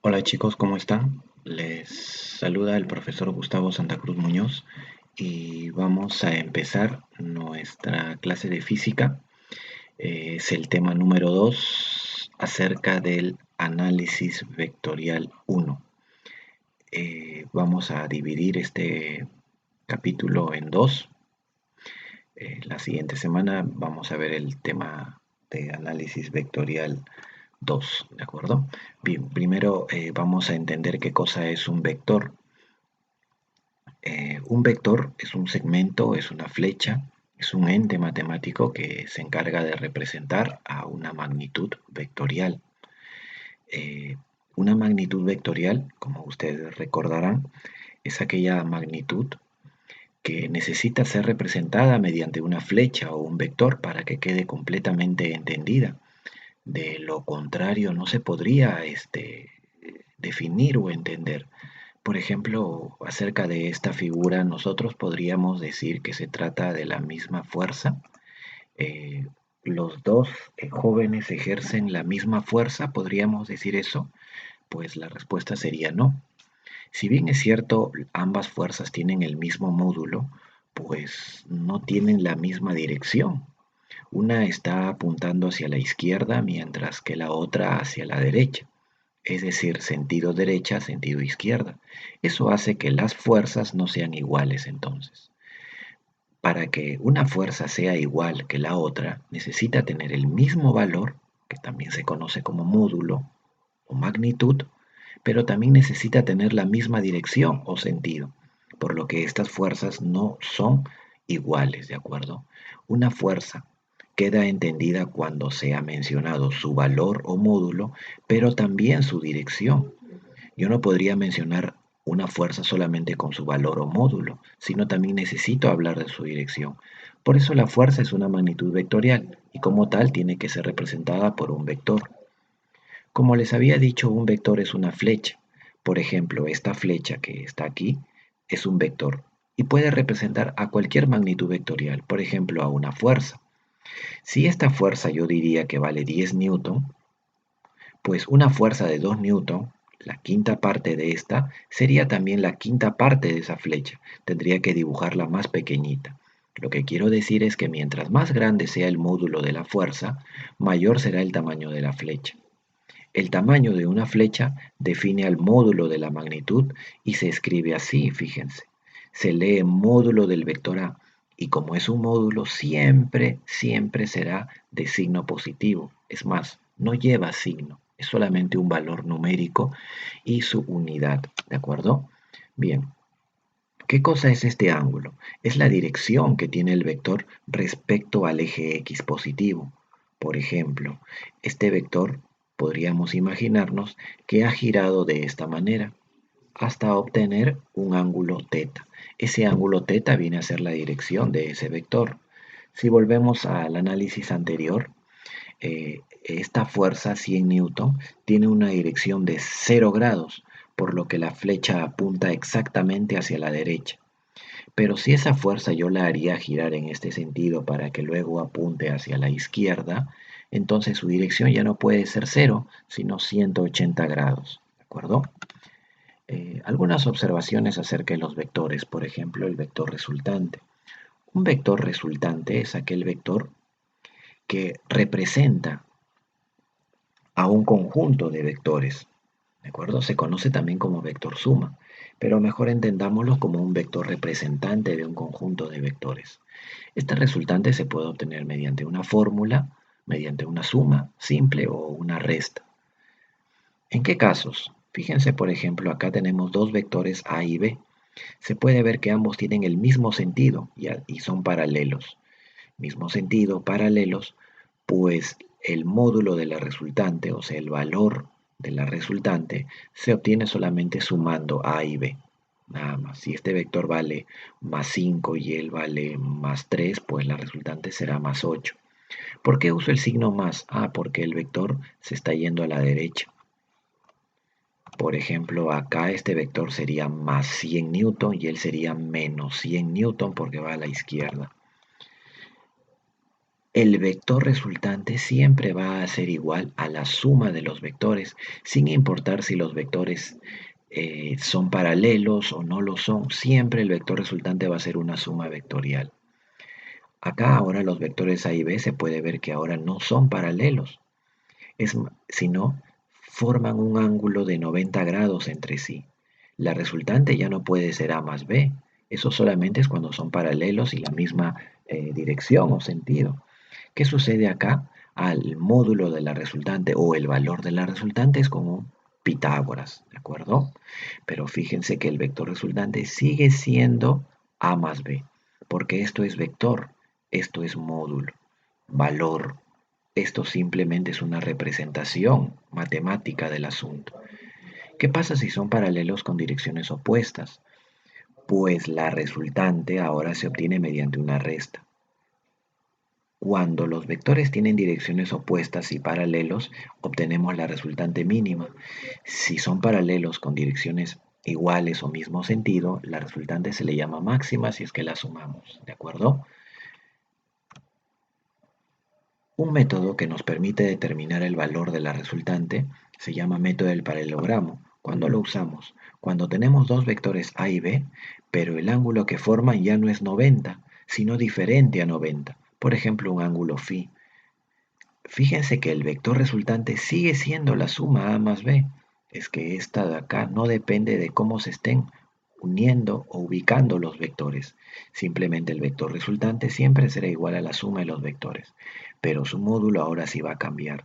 Hola chicos, ¿cómo están? Les saluda el profesor Gustavo Santa Cruz Muñoz y vamos a empezar nuestra clase de física. Es el tema número 2 acerca del análisis vectorial 1. Vamos a dividir este capítulo en dos. La siguiente semana vamos a ver el tema de análisis vectorial 2, ¿de acuerdo? Bien, primero vamos a entender qué cosa es un vector. Un vector es un segmento, es una flecha, es un ente matemático que se encarga de representar a una magnitud vectorial. Eh, una magnitud vectorial, como ustedes recordarán, es aquella magnitud que necesita ser representada mediante una flecha o un vector para que quede completamente entendida. De lo contrario, no se podría definir o entender. Por ejemplo, acerca de esta figura, nosotros podríamos decir que se trata de la misma fuerza. Eh, los dos jóvenes ejercen la misma fuerza, ¿podríamos decir eso? Pues la respuesta sería no. Si bien es cierto, ambas fuerzas tienen el mismo módulo, pues no tienen la misma dirección. Una está apuntando hacia la izquierda mientras que la otra hacia la derecha, es decir, sentido derecha, sentido izquierda. Eso hace que las fuerzas no sean iguales entonces. Para que una fuerza sea igual que la otra, necesita tener el mismo valor, que también se conoce como módulo o magnitud, pero también necesita tener la misma dirección o sentido, por lo que estas fuerzas no son iguales, ¿de acuerdo? Una fuerza queda entendida cuando se ha mencionado su valor o módulo, pero también su dirección. Yo no podría mencionar una fuerza solamente con su valor o módulo, sino también necesito hablar de su dirección. Por eso la fuerza es una magnitud vectorial y como tal tiene que ser representada por un vector. Como les había dicho, un vector es una flecha. Por ejemplo, esta flecha que está aquí es un vector y puede representar a cualquier magnitud vectorial, por ejemplo, a una fuerza. Si esta fuerza yo diría que vale 10 newton, pues una fuerza de 2 newton, la quinta parte de esta, sería también la quinta parte de esa flecha. Tendría que dibujarla más pequeñita. Lo que quiero decir es que mientras más grande sea el módulo de la fuerza, mayor será el tamaño de la flecha. El tamaño de una flecha define al módulo de la magnitud y se escribe así, fíjense. Se lee módulo del vector A y como es un módulo siempre será de signo positivo. Es más, no lleva signo, es solamente un valor numérico y su unidad, ¿de acuerdo? Bien, ¿qué cosa es este ángulo? Es la dirección que tiene el vector respecto al eje X positivo. Por ejemplo, este vector podríamos imaginarnos que ha girado de esta manera hasta obtener un ángulo θ. Ese ángulo θ viene a ser la dirección de ese vector. Si volvemos al análisis anterior, esta fuerza 100 newton tiene una dirección de 0 grados, por lo que la flecha apunta exactamente hacia la derecha. Pero si esa fuerza yo la haría girar en este sentido para que luego apunte hacia la izquierda, entonces su dirección ya no puede ser 0, sino 180 grados. ¿De acuerdo? Algunas observaciones acerca de los vectores, por ejemplo, el vector resultante. Un vector resultante es aquel vector que representa a un conjunto de vectores. ¿De acuerdo? Se conoce también como vector suma, pero mejor entendámoslo como un vector representante de un conjunto de vectores. Este resultante se puede obtener mediante una fórmula, mediante una suma simple o una resta. ¿En qué casos? Fíjense, por ejemplo, acá tenemos dos vectores A y B. Se puede ver que ambos tienen el mismo sentido y son paralelos. Mismo sentido, paralelos, pues el módulo de la resultante, o sea, el valor de la resultante, se obtiene solamente sumando A y B. Nada más. Si este vector vale más 5 y él vale más 3, pues la resultante será más 8. ¿Por qué uso el signo más? Porque el vector se está yendo a la derecha. Por ejemplo, acá este vector sería más 100 newton y él sería menos 100 newton porque va a la izquierda. el vector resultante siempre va a ser igual a la suma de los vectores, sin importar si los vectores son paralelos o no lo son, siempre el vector resultante va a ser una suma vectorial. Acá ahora los vectores A y B se puede ver que ahora no son paralelos, sino forman un ángulo de 90 grados entre sí. La resultante ya no puede ser A más B, eso solamente es cuando son paralelos y la misma dirección o sentido. ¿Qué sucede acá? Al módulo de la resultante o el valor de la resultante es como Pitágoras, ¿de acuerdo? Pero fíjense que el vector resultante sigue siendo A más B, porque esto es vector, esto es módulo, valor. Esto simplemente es una representación matemática del asunto. ¿Qué pasa si son paralelos con direcciones opuestas? Pues la resultante ahora se obtiene mediante una resta. Cuando los vectores tienen direcciones opuestas y paralelos, obtenemos la resultante mínima. Si son paralelos con direcciones iguales o mismo sentido, la resultante se le llama máxima si es que la sumamos, ¿de acuerdo? Un método que nos permite determinar el valor de la resultante se llama método del paralelogramo. ¿Cuándo lo usamos? Cuando tenemos dos vectores A y B, pero el ángulo que forman ya no es 90, sino diferente a 90. Por ejemplo, un ángulo φ. Fíjense que el vector resultante sigue siendo la suma A más B. Es que esta de acá no depende de cómo se estén uniendo o ubicando los vectores. Simplemente el vector resultante siempre será igual a la suma de los vectores, pero su módulo ahora sí va a cambiar.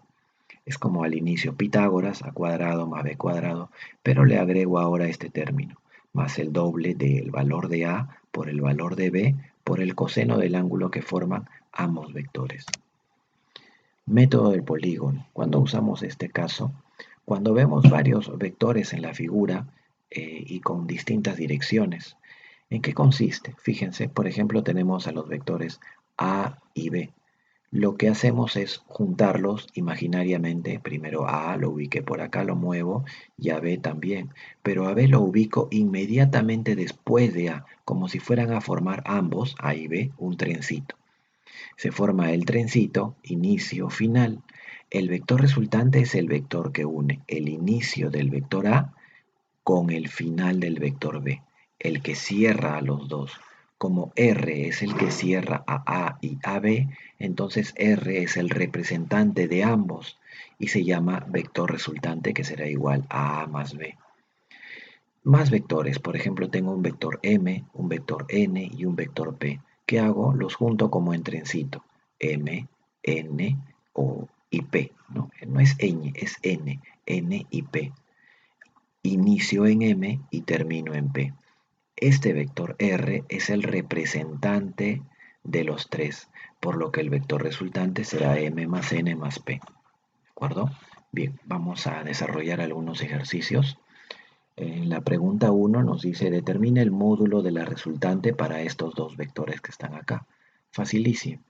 Es como al inicio Pitágoras, a cuadrado más b cuadrado, pero le agrego ahora este término, más el doble del valor de A por el valor de B por el coseno del ángulo que forman ambos vectores. Método del polígono. ¿Cuándo usamos este caso? Cuando vemos varios vectores en la figura y con distintas direcciones. ¿En qué consiste? Fíjense, por ejemplo, tenemos a los vectores A y B. Lo que hacemos es juntarlos imaginariamente. Primero a lo ubiqué por acá, lo muevo, y a B también. Pero a B lo ubico inmediatamente después de A, como si fueran a formar ambos, A y B, un trencito. Se forma el trencito, inicio, final. El vector resultante es el vector que une el inicio del vector A con el final del vector B, el que cierra a los dos. Como R es el que cierra a A y a B, entonces R es el representante de ambos y se llama vector resultante, que será igual a A más B. Más vectores, por ejemplo, tengo un vector M, un vector N y un vector P. ¿Qué hago? Los junto como en trencito. M, N y P. No es ñ, es N, N y P. Inicio en M y termino en P. Este vector R es el representante de los tres, por lo que el vector resultante será M más N más P. ¿De acuerdo? Bien, vamos a desarrollar algunos ejercicios. En la pregunta 1 nos dice, determina el módulo de la resultante para estos dos vectores que están acá. Facilísimo.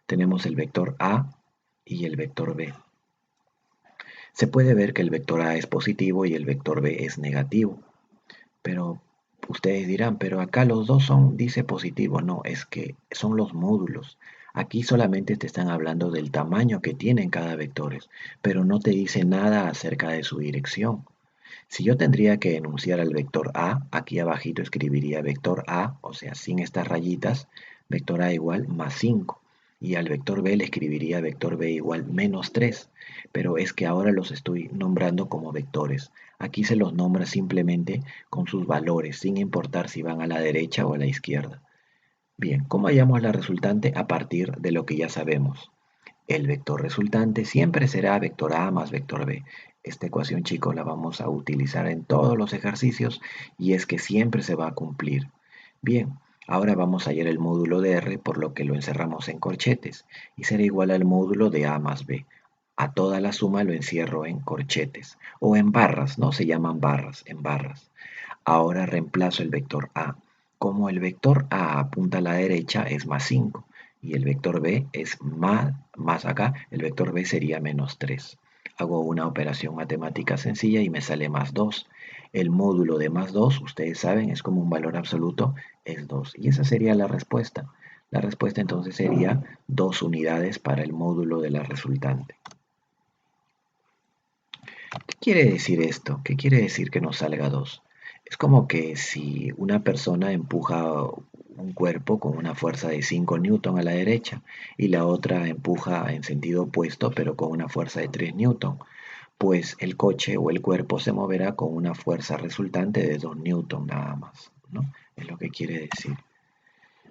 Tenemos el vector A y el vector B. Se puede ver que el vector A es positivo y el vector B es negativo. Pero ustedes dirán, pero acá los dos dice positivo. No, es que son los módulos. Aquí solamente te están hablando del tamaño que tienen cada vector, pero no te dice nada acerca de su dirección. Si yo tendría que enunciar al vector A, aquí abajito escribiría vector A, o sea, sin estas rayitas, vector A igual más 5. Y al vector B le escribiría vector B igual menos 3. Pero es que ahora los estoy nombrando como vectores. Aquí se los nombra simplemente con sus valores, sin importar si van a la derecha o a la izquierda. Bien, ¿cómo hallamos la resultante? A partir de lo que ya sabemos. El vector resultante siempre será vector A más vector B. Esta ecuación, chicos, la vamos a utilizar en todos los ejercicios y es que siempre se va a cumplir. Bien, ahora vamos a hallar el módulo de R, por lo que lo encerramos en corchetes y será igual al módulo de A más B. A toda la suma lo encierro en corchetes o en barras, ¿no? Se llaman barras, en barras. Ahora reemplazo el vector A. Como el vector A apunta a la derecha, es más 5 y el vector B es más acá, el vector B sería menos 3. Hago una operación matemática sencilla y me sale más 2. El módulo de más 2, ustedes saben, es como un valor absoluto, es 2. Y esa sería la respuesta. La respuesta entonces sería 2 unidades para el módulo de la resultante. ¿Qué quiere decir esto? ¿Qué quiere decir que nos salga 2? Es como que si una persona empuja un cuerpo con una fuerza de 5 newton a la derecha y la otra empuja en sentido opuesto pero con una fuerza de 3 newton, pues el coche o el cuerpo se moverá con una fuerza resultante de 2 newton nada más, ¿no? Es lo que quiere decir.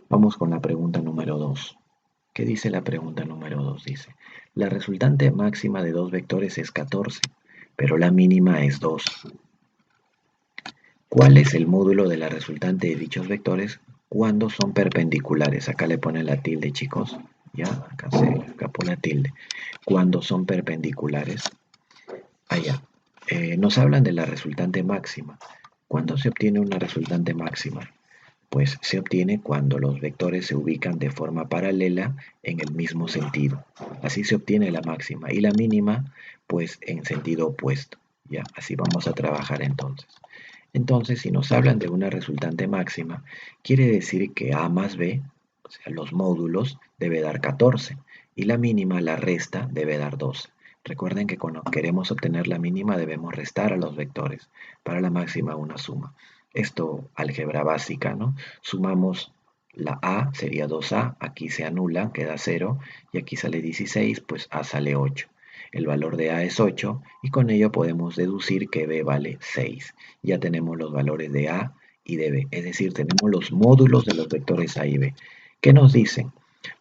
Vamos con la pregunta número 2. ¿Qué dice la pregunta número 2? Dice, la resultante máxima de dos vectores es 14, pero la mínima es 2. ¿Cuál es el módulo de la resultante de dichos vectores cuando son perpendiculares? Acá le ponen la tilde, chicos. Ya, acá se escapó la tilde. Cuando son perpendiculares. Allá. Nos hablan de la resultante máxima. ¿Cuándo se obtiene una resultante máxima? Pues se obtiene cuando los vectores se ubican de forma paralela en el mismo sentido. Así se obtiene la máxima y la mínima pues en sentido opuesto. Ya, así vamos a trabajar entonces. Entonces, si nos hablan de una resultante máxima, quiere decir que A más B, o sea, los módulos, debe dar 14 y la mínima, la resta, debe dar 12. Recuerden que cuando queremos obtener la mínima debemos restar a los vectores. Para la máxima una suma. Esto, álgebra básica, ¿no? Sumamos la A, sería 2A, aquí se anula, queda 0, y aquí sale 16, pues A sale 8. El valor de A es 8 y con ello podemos deducir que B vale 6. Ya tenemos los valores de A y de B, es decir, tenemos los módulos de los vectores A y B. ¿Qué nos dicen?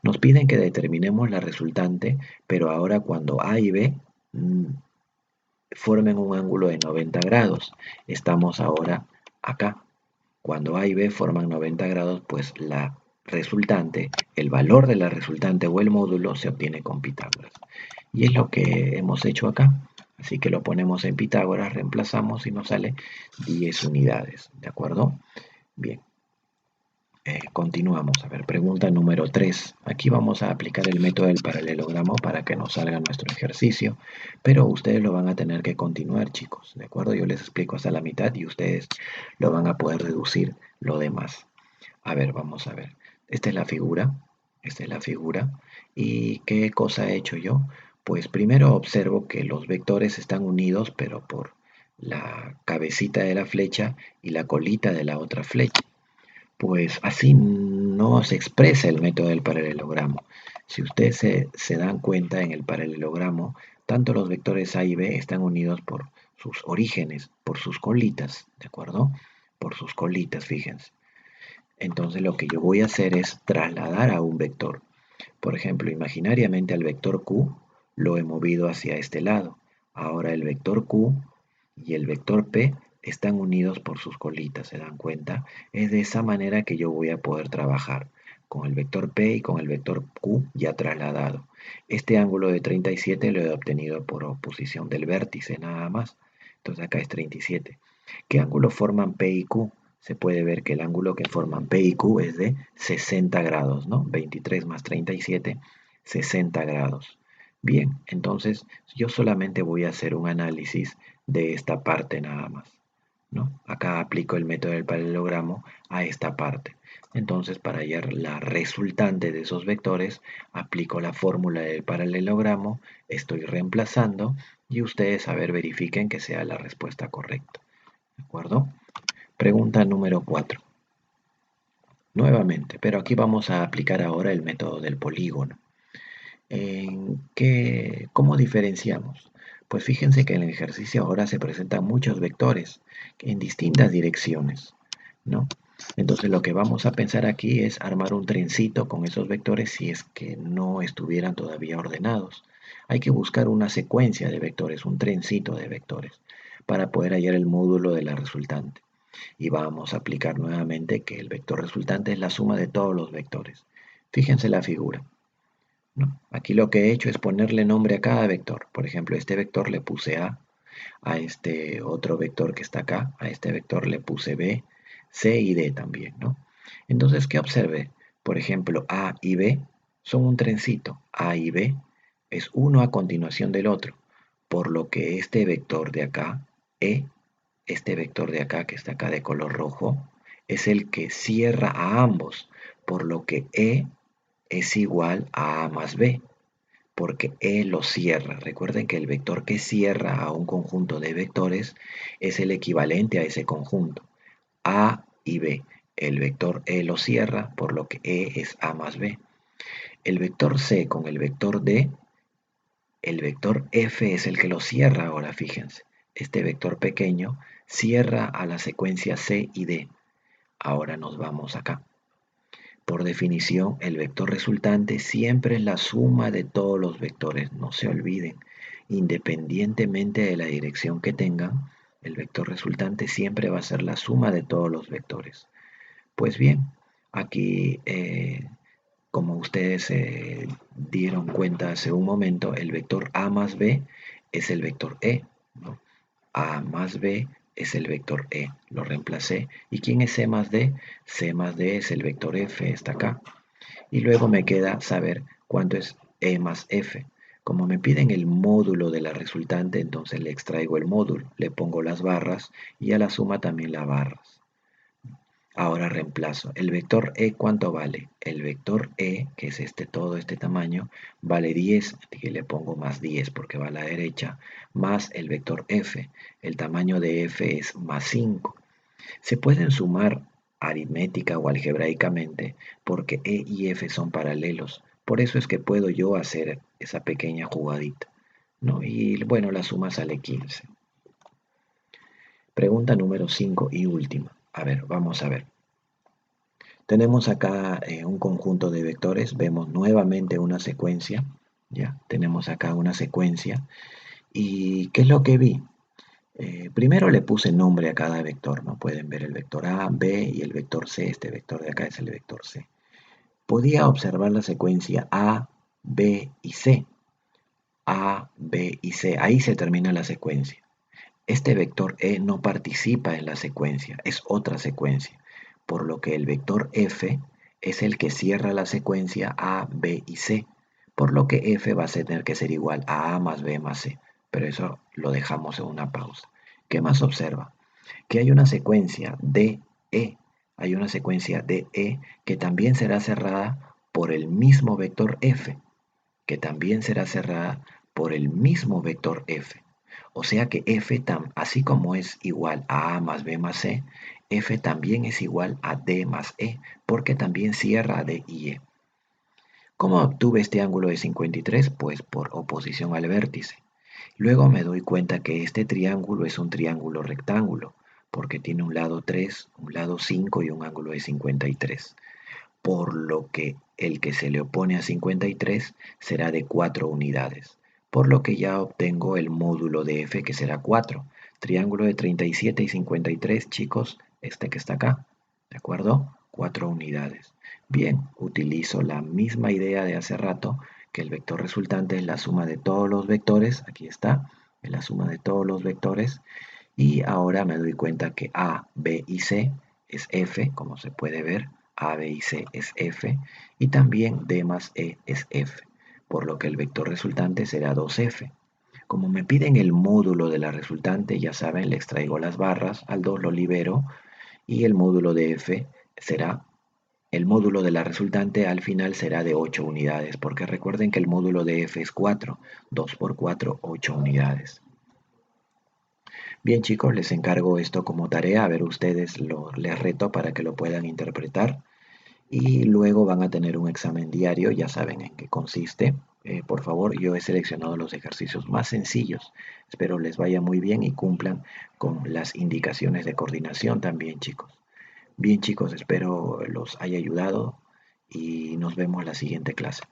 Nos piden que determinemos la resultante, pero ahora cuando A y B formen un ángulo de 90 grados. Estamos ahora acá. Cuando A y B forman 90 grados, pues la resultante, el valor de la resultante o el módulo se obtiene con Pitágoras. Y es lo que hemos hecho acá. Así que lo ponemos en Pitágoras, reemplazamos y nos sale 10 unidades. ¿De acuerdo? Bien. Continuamos. A ver, pregunta número 3. Aquí vamos a aplicar el método del paralelogramo para que nos salga nuestro ejercicio, pero ustedes lo van a tener que continuar, chicos. ¿De acuerdo? Yo les explico hasta la mitad y ustedes lo van a poder deducir lo demás. A ver, vamos a ver. Esta es la figura. Esta es la figura. ¿Y qué cosa he hecho yo? Pues primero observo que los vectores están unidos, pero por la cabecita de la flecha y la colita de la otra flecha. Pues así no se expresa el método del paralelogramo. Si ustedes se dan cuenta en el paralelogramo, tanto los vectores A y B están unidos por sus orígenes, por sus colitas, ¿de acuerdo? Por sus colitas, fíjense. Entonces lo que yo voy a hacer es trasladar a un vector. Por ejemplo, imaginariamente al vector Q lo he movido hacia este lado. Ahora el vector Q y el vector P están unidos por sus colitas, ¿se dan cuenta? Es de esa manera que yo voy a poder trabajar con el vector P y con el vector Q ya trasladado. Este ángulo de 37 lo he obtenido por oposición del vértice nada más. Entonces acá es 37. ¿Qué ángulo forman P y Q? Se puede ver que el ángulo que forman P y Q es de 60 grados, ¿no? 23 más 37, 60 grados. Bien, entonces yo solamente voy a hacer un análisis de esta parte nada más, ¿no? Acá aplico el método del paralelogramo a esta parte. Entonces, para hallar la resultante de esos vectores, aplico la fórmula del paralelogramo, estoy reemplazando y ustedes, a ver, verifiquen que sea la respuesta correcta. ¿De acuerdo? Pregunta número 4. Nuevamente, pero aquí vamos a aplicar ahora el método del polígono. ¿Cómo diferenciamos? Pues fíjense que en el ejercicio ahora se presentan muchos vectores en distintas direcciones, ¿no? Entonces lo que vamos a pensar aquí es armar un trencito con esos vectores si es que no estuvieran todavía ordenados. Hay que buscar una secuencia de vectores, un trencito de vectores, para poder hallar el módulo de la resultante. Y vamos a aplicar nuevamente que el vector resultante es la suma de todos los vectores. Fíjense la figura, ¿no? Aquí lo que he hecho es ponerle nombre a cada vector. Por ejemplo, a este vector le puse a este otro vector que está acá, a este vector le puse B, C y D también, ¿no? Entonces, ¿qué observé? Por ejemplo, A y B son un trencito. A y B es uno a continuación del otro, por lo que este vector de acá, E, este vector de acá que está acá de color rojo, es el que cierra a ambos, por lo que E es igual a A más B, porque E lo cierra. Recuerden que el vector que cierra a un conjunto de vectores es el equivalente a ese conjunto, A y B. El vector E lo cierra, por lo que E es A más B. El vector C con el vector D, el vector F es el que lo cierra ahora, fíjense. Este vector pequeño cierra a la secuencia C y D. Ahora nos vamos acá. Por definición, el vector resultante siempre es la suma de todos los vectores, no se olviden. Independientemente de la dirección que tengan, el vector resultante siempre va a ser la suma de todos los vectores. Pues bien, aquí, como ustedes se dieron cuenta hace un momento, el vector A más B es el vector E, ¿no? A más B es el vector E, lo reemplacé. ¿Y quién es C más D? C más D es el vector F, está acá. Y luego me queda saber cuánto es E más F. Como me piden el módulo de la resultante, entonces le extraigo el módulo, le pongo las barras y a la suma también las barras. Ahora reemplazo. ¿El vector E cuánto vale? El vector E, que es todo este tamaño, vale 10, y le pongo más 10 porque va a la derecha, más el vector F. El tamaño de F es más 5. Se pueden sumar aritmética o algebraicamente porque E y F son paralelos. Por eso es que puedo yo hacer esa pequeña jugadita, ¿no? Y bueno, la suma sale 15. Pregunta número 5 y última. A ver, vamos a ver. Tenemos acá un conjunto de vectores, vemos nuevamente una secuencia, ya, tenemos acá una secuencia. ¿Y qué es lo que vi? Primero le puse nombre a cada vector, ¿no? Pueden ver el vector A, B y el vector C, este vector de acá es el vector C. Podía observar la secuencia A, B y C. A, B y C, ahí se termina la secuencia. Este vector E no participa en la secuencia, es otra secuencia, por lo que el vector F es el que cierra la secuencia A, B y C, por lo que F va a tener que ser igual a A más B más C, pero eso lo dejamos en una pausa. ¿Qué más observa? Que hay una secuencia DE, hay una secuencia DE que también será cerrada por el mismo vector F, que también será cerrada por el mismo vector F. O sea que F, así como es igual a A más B más C, F también es igual a D más E, porque también cierra a D y E. ¿Cómo obtuve este ángulo de 53? Pues por oposición al vértice. Luego me doy cuenta que este triángulo es un triángulo rectángulo, porque tiene un lado 3, un lado 5 y un ángulo de 53. Por lo que el que se le opone a 53 será de 4 unidades, por lo que ya obtengo el módulo de f que será 4. Triángulo de 37 y 53, chicos, este que está acá, ¿de acuerdo? 4 unidades. Bien, utilizo la misma idea de hace rato, que el vector resultante es la suma de todos los vectores, aquí está, es la suma de todos los vectores, y ahora me doy cuenta que A, B y C es F, como se puede ver, A, B y C es F, y también D más E es F, por lo que el vector resultante será 2F. Como me piden el módulo de la resultante, ya saben, le extraigo las barras, al 2 lo libero, y el módulo de F será, el módulo de la resultante al final será de 8 unidades, porque recuerden que el módulo de F es 4, 2 por 4, 8 unidades. Bien chicos, les encargo esto como tarea, a ver ustedes les reto para que lo puedan interpretar y luego van a tener un examen diario, ya saben en qué consiste. Por favor, yo he seleccionado los ejercicios más sencillos. Espero les vaya muy bien y cumplan con las indicaciones de coordinación también, chicos. Bien, chicos, espero los haya ayudado y nos vemos la siguiente clase.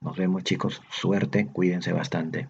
Nos vemos, chicos. Suerte, cuídense bastante.